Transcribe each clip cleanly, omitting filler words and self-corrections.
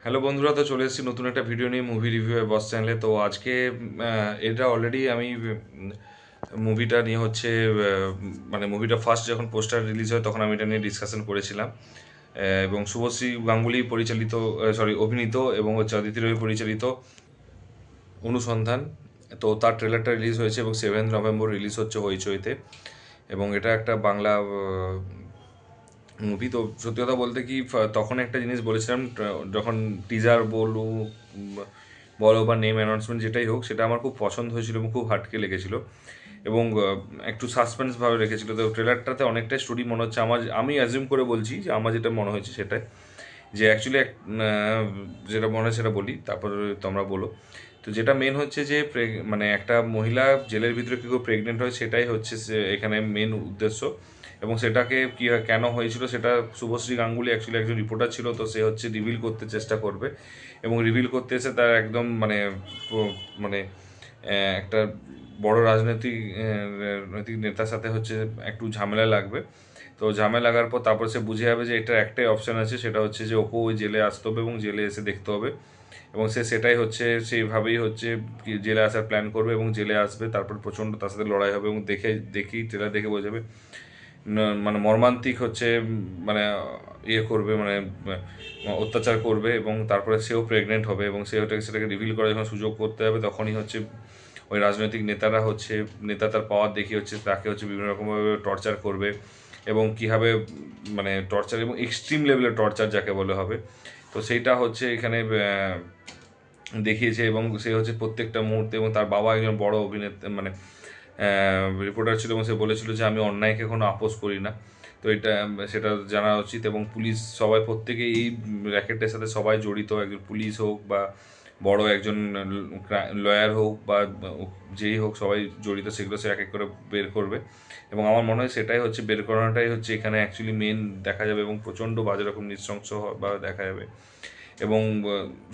Hello বন্ধুরা, তো চলে এসেছি নতুন একটা ভিডিও নিয়ে মুভি রিভিউ বস চ্যানেলে। তো আজকে এটা অলরেডি আমি মুভিটা নিয়ে হচ্ছে মানে মুভিটা ফার্স্ট যখন পোস্টার রিলিজ হয় তখন আমি এটা নিয়ে ডিসকাশন করেছিলাম। এবং শুভশ্রী গাঙ্গুলি পরিচালিত, অভিনীত, এবং হচ্ছে অদিতি রয় পরিচালিত অনুসন্ধান। তো তার ট্রেলারটা রিলিজ হয়েছে এবং 7 নভেম্বর রিলিজ হচ্ছে হইচইতে। এবং এটা একটা বাংলা মুভি। তো সত্যি কথা বলতে কি, তখন একটা জিনিস বলেছিলাম, যখন টিজার বলো বা নেম অ্যানাউন্সমেন্ট যেটাই হোক, সেটা আমার খুব পছন্দ হয়েছিল এবং খুব হাটকে লেগেছিল এবং একটু সাসপেন্স ভাবে রেখেছিল। তো ট্রেলারটাতে অনেকটাই স্টোরি মনে হচ্ছে আমার, আমি অ্যাজিউম করে বলছি যে আমার যেটা মনে হয়েছে সেটাই, যে অ্যাকচুয়ালি যেটা মনে হয় সেটা বলি, তারপর তোমরা বলো। তো যেটা মেন হচ্ছে যে মানে একটা মহিলা জেলের ভিতরে কী করে প্রেগনেন্ট হয়, সেটাই হচ্ছে এখানে মেন উদ্দেশ্য। এবং সেটাকে কী হয়, কেন হয়েছিল, সেটা শুভশ্রী গাঙ্গুলি অ্যাকচুয়ালি একজন রিপোর্টার ছিল, তো সে হচ্ছে রিভিল করতে চেষ্টা করবে। এবং রিভিল করতে এসে তার একদম মানে মানে একটা বড় রাজনৈতিক নেতার সাথে হচ্ছে একটু ঝামেলা লাগবে। তো ঝামেলা লাগার পর তারপর সে বুঝে যাবে যে এটার একটাই অপশান আছে, সেটা হচ্ছে যে ওকে ওই জেলে আসতে হবে এবং জেলে এসে দেখতে হবে। এবং সে সেটাই হচ্ছে, সেইভাবেই হচ্ছে জেলে আসার প্ল্যান করবে এবং জেলে আসবে। তারপর প্রচণ্ড তার সাথে লড়াই হবে এবং দেখেই ট্রেলার দেখে বোঝা যাবে মানে মর্মান্তিক হচ্ছে, মানে ইয়ে করবে, মানে অত্যাচার করবে। এবং তারপরে সেও প্রেগনেন্ট হবে এবং সেটাকে রিভিল করার যখন সুযোগ করতে হবে, তখনই হচ্ছে ওই রাজনৈতিক নেতা তার পাওয়ার দেখিয়ে হচ্ছে তাকে হচ্ছে বিভিন্ন রকমভাবে টর্চার করবে। এবং কীভাবে মানে টর্চার এবং এক্সট্রিম লেভেলের টর্চার যাকে বলে হবে, তো সেইটা হচ্ছে এখানে দেখিয়েছে। এবং সে হচ্ছে প্রত্যেকটা মুহূর্তে, এবং তার বাবা একজন বড় অভিনেতা, মানে রিপোর্টার ছিল, এবং সে বলেছিল যে আমি অন্যায়কে কোনো আপোস করি না। তো এটা সেটা জানা উচিত। এবং পুলিশ সবাই, প্রত্যেকে এই র্যাকেটের সাথে সবাই জড়িত, একজন পুলিশ হোক বা বড় একজন লয়ার হোক বা যেই হোক, সবাই জড়িত, সেগুলো সে এক এক করে বের করবে। এবং আমার মনে হয় সেটাই হচ্ছে, বের করানোটাই হচ্ছে এখানে অ্যাকচুয়ালি মেন দেখা যাবে। এবং প্রচণ্ড বাজে রকম নৃশংস বা দেখা যাবে। এবং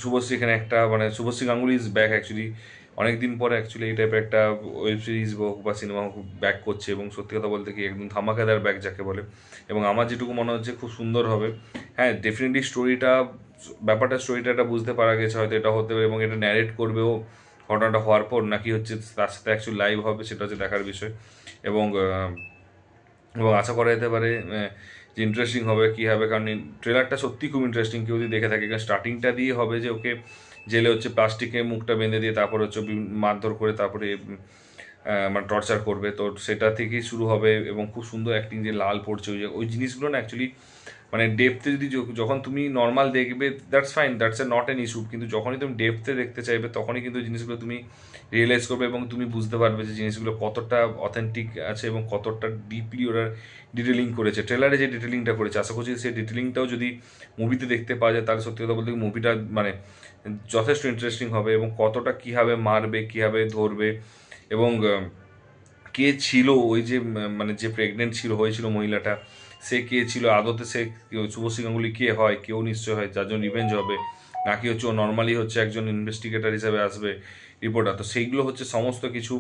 শুভশ্রী এখানে একটা, মানে Subhashree Ganguly is back actually. অনেকদিন পরে অ্যাকচুয়ালি এই টাইপের একটা ওয়েব সিরিজ হোক বা সিনেমা হোক ব্যাক করছে, এবং সত্যি কথা বলতে কি একদম ধামাকাদার ব্যাক যাকে বলে। এবং আমার যেটুকু মনে হচ্ছে খুব সুন্দর হবে। হ্যাঁ, ডেফিনেটলি স্টোরিটা এটা বুঝতে পারা গেছে হয়তো এটা হতে পারে, এবং এটা ন্যারেট করবেও ঘটনাটা হওয়ার পর, নাকি হচ্ছে তার সাথে অ্যাকচুয়ালি লাইভ হবে, সেটা হচ্ছে দেখার বিষয়। এবং এবং আশা করা যেতে পারে যে ইন্টারেস্টিং হবে কী হবে, কারণ ট্রেলারটা সত্যি খুব ইন্টারেস্টিং। কেউ যদি দেখে থাকে, কারণ স্টার্টিংটা দিয়ে হবে যে ওকে জেলে হচ্ছে প্লাস্টিকে মুখটা বেঁধে দিয়ে তারপর হচ্ছে মারধর করে তারপরে মানে টর্চার করবে। তো সেটা থেকেই শুরু হবে এবং খুব সুন্দর অ্যাক্টিং, যে লাল পড়ছে ওই জিনিসগুলো না অ্যাকচুয়ালি, মানে ডেপথে যদি যখন তুমি নর্মাল দেখবে that's fine, that's a not an issue, কিন্তু যখনই তুমি ডেপথে দেখতে চাইবে তখনই কিন্তু জিনিসগুলো তুমি রিয়েলাইজ করবে এবং তুমি বুঝতে পারবে যে জিনিসগুলো কতটা অথেন্টিক আছে এবং কতটা ডিপলি ওরা ডিটেলিং করেছে। ট্রেলারে যে ডিটেলিংটা করেছে, আশা করছি সেই ডিটেলিংটাও যদি মুভিতে দেখতে পাওয়া যায়, তাহলে সত্যি কথা বলতে মুভিটা মানে যথেষ্ট ইন্টারেস্টিং হবে। এবং কতটা কীভাবে মারবে, কীভাবে ধরবে, এবং কে ছিল ওই যে মানে যে প্রেগনেন্ট হয়েছিল মহিলাটা, সে কে ছিল আদতে, সে শুভশ্রী গাঙ্গুলি কে হয়, কেউ নিশ্চয় হয় যার জন্য রিভেঞ্জ হবে, নাকি হচ্ছে ও নর্মালি হচ্ছে একজন ইনভেস্টিগেটর হিসেবে আসবে, রিপোর্টার। তো সেইগুলো হচ্ছে সমস্ত কিছু,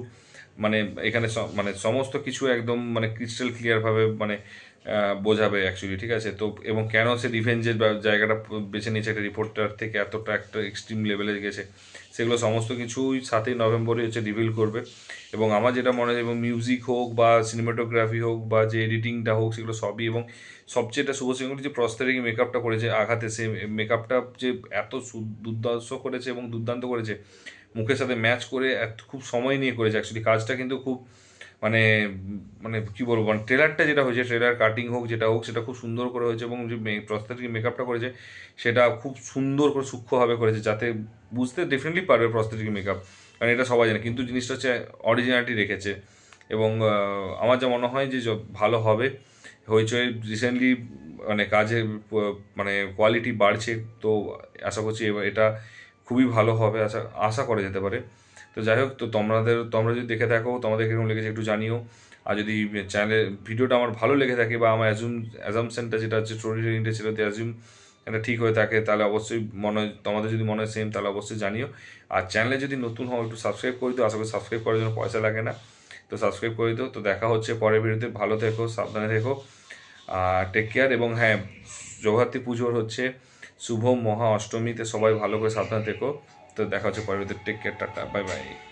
মানে এখানে মানে সমস্ত কিছু একদম মানে ক্রিস্টাল ক্লিয়ারভাবে মানে বোঝাবে অ্যাকচুয়ালি, ঠিক আছে। তো এবং কেন সে রিভেঞ্জের জায়গাটা বেছে নিয়েছে একটা রিপোর্টার থেকে, এতটা একটা এক্সট্রিম লেভেলে গেছে, সেগুলো সমস্ত কিছুই 7 নভেম্বরই হচ্ছে রিভিল করবে। এবং আমার যেটা মনে হয়, এবং মিউজিক হোক বা সিনেমাটোগ্রাফি হোক বা যে এডিটিংটা হোক, সেগুলো সবই, এবং সবচেয়ে এটা শুভশ্রী গাঙ্গুলি যে প্রস্তরিক মেকআপটা করেছে আঘাতে, সে মেকআপটা যে এত দুর্দর্শ করেছে এবং দুর্দান্ত করেছে, মুখের সাথে ম্যাচ করে খুব সময় নিয়ে করেছে অ্যাকচুয়ালি কাজটা, কিন্তু খুব মানে মানে কী বলবো, মানে ট্রেলারটা যেটা হয়েছে, ট্রেলার কাটিং হোক যেটা হোক, সেটা খুব সুন্দর করে হয়েছে। এবং যে প্রস্থেটিক মেকআপটা করেছে সেটা খুব সুন্দর করে সূক্ষ্মভাবে করেছে, যাতে বুঝতে ডেফিনেটলি পারবে প্রস্থেটিক মেকআপ, কারণ এটা সবাই জানে, কিন্তু জিনিসটা হচ্ছে অরিজিনালিটি রেখেছে। এবং আমার যা মনে হয় যে ভালো হবে। হইচই রিসেন্টলি মানে কাজের মানে কোয়ালিটি বাড়ছে, তো আশা করছি এবার এটা খুবই ভালো হবে, আশা আশা করা যেতে পারে। তো যাই হোক, তো তোমরা যদি দেখে থাকো, তোমাদের কীরকম লেগেছে একটু জানিও। আর যদি চ্যানেলে ভিডিওটা আমার ভালো লেগে থাকে, বা আমার অ্যাজামশনটা যেটা হচ্ছে স্টোরি টেলিংটা ছিল, এটা ঠিক হয়ে থাকে, তাহলে অবশ্যই তোমাদের যদি মনে হয় সেম, তাহলে অবশ্যই জানিও। আর চ্যানেলে যদি নতুন হও, একটু সাবস্ক্রাইব করে দিও, আশা করি সাবস্ক্রাইব করার জন্য পয়সা লাগে না, তো সাবস্ক্রাইব করে দিও। তো দেখা হচ্ছে পরের ভিডিওতে, ভালো থেকো, সাবধানে থেকো, টেক কেয়ার। এবং হ্যাঁ, জগদ্ধাত্রী পুজোর হচ্ছে শুভ মহা অষ্টমীতে সবাই ভালো করে সাবধানে থেকো। তো দেখা হচ্ছে পরে, take care, tata, bye by.